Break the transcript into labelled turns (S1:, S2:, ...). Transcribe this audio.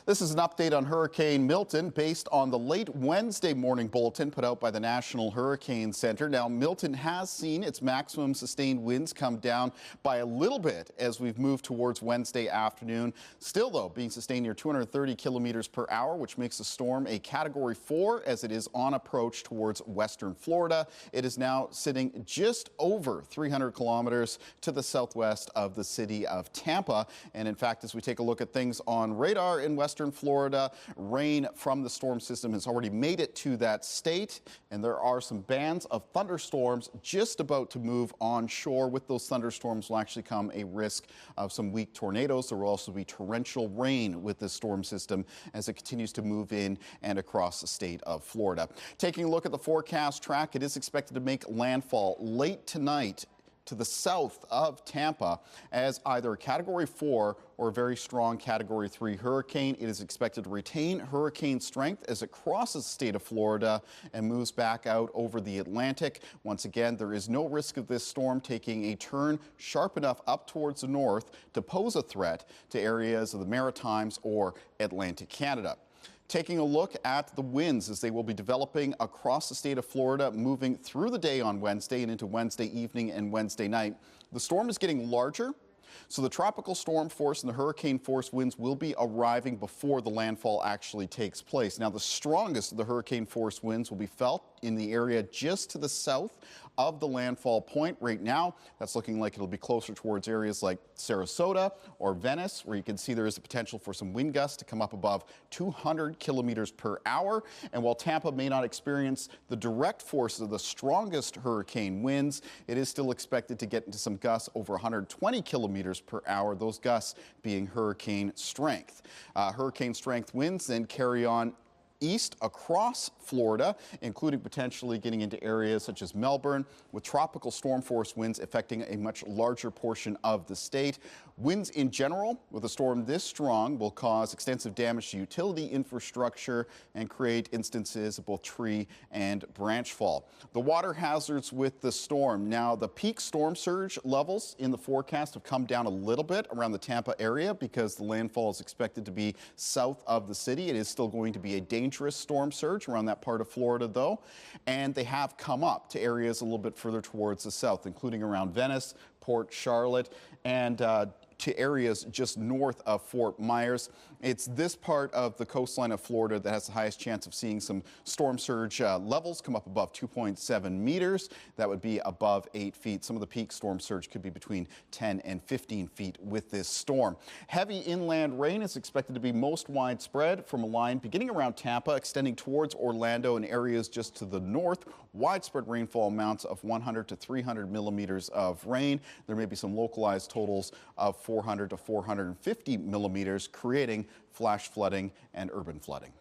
S1: This is an update on Hurricane Milton based on the late Wednesday morning bulletin put out by the National Hurricane Center. Now, Milton has seen its maximum sustained winds come down by a little bit as we've moved towards Wednesday afternoon. Still, though, being sustained near 230 kilometers per hour, which makes the storm a Category 4 as it is on approach towards western Florida. It is now sitting just over 300 kilometers to the southwest of the city of Tampa. And in fact, as we take a look at things on radar in western Florida, rain from the storm system has already made it to that state, and there are some bands of thunderstorms just about to move onshore. With those thunderstorms will actually come a risk of some weak tornadoes. There will also be torrential rain with this storm system as it continues to move in and across the state of Florida. Taking a look at the forecast track, it is expected to make landfall late tonight to the south of Tampa as either a Category 4 or a very strong Category 3 hurricane. It is expected to retain hurricane strength as it crosses the state of Florida and moves back out over the Atlantic. Once again, there is no risk of this storm taking a turn sharp enough up towards the north to pose a threat to areas of the Maritimes or Atlantic Canada. Taking a look at the winds as they will be developing across the state of Florida, moving through the day on Wednesday and into Wednesday evening and Wednesday night. The storm is getting larger, so the tropical storm force and the hurricane force winds will be arriving before the landfall actually takes place. Now, the strongest of the hurricane force winds will be felt in the area just to the south of the landfall point. Right now, that's looking like it'll be closer towards areas like Sarasota or Venice, where you can see there is a potential for some wind gusts to come up above 200 kilometers per hour. And while Tampa may not experience the direct force of the strongest hurricane winds, it is still expected to get into some gusts over 120 kilometers per hour, those gusts being hurricane strength. Hurricane strength winds then carry on east across Florida, including potentially getting into areas such as Melbourne, with tropical storm force winds affecting a much larger portion of the state. Winds in general, with a storm this strong, will cause extensive damage to utility infrastructure and create instances of both tree and branch fall. The water hazards with the storm. Now, the peak storm surge levels in the forecast have come down a little bit around the Tampa area because the landfall is expected to be south of the city. It is still going to be a dangerous storm surge around that part of Florida, though, and they have come up to areas a little bit further towards the south, including around Venice, Port Charlotte, and to areas just north of Fort Myers. It's this part of the coastline of Florida that has the highest chance of seeing some storm surge levels come up above 2.7 meters. That would be above 8 feet. Some of the peak storm surge could be between 10 and 15 feet with this storm. Heavy inland rain is expected to be most widespread from a line beginning around Tampa, extending towards Orlando and areas just to the north. Widespread rainfall amounts of 100 to 300 millimeters of rain. There may be some localized totals of 400 to 450 millimeters, creating flash flooding and urban flooding.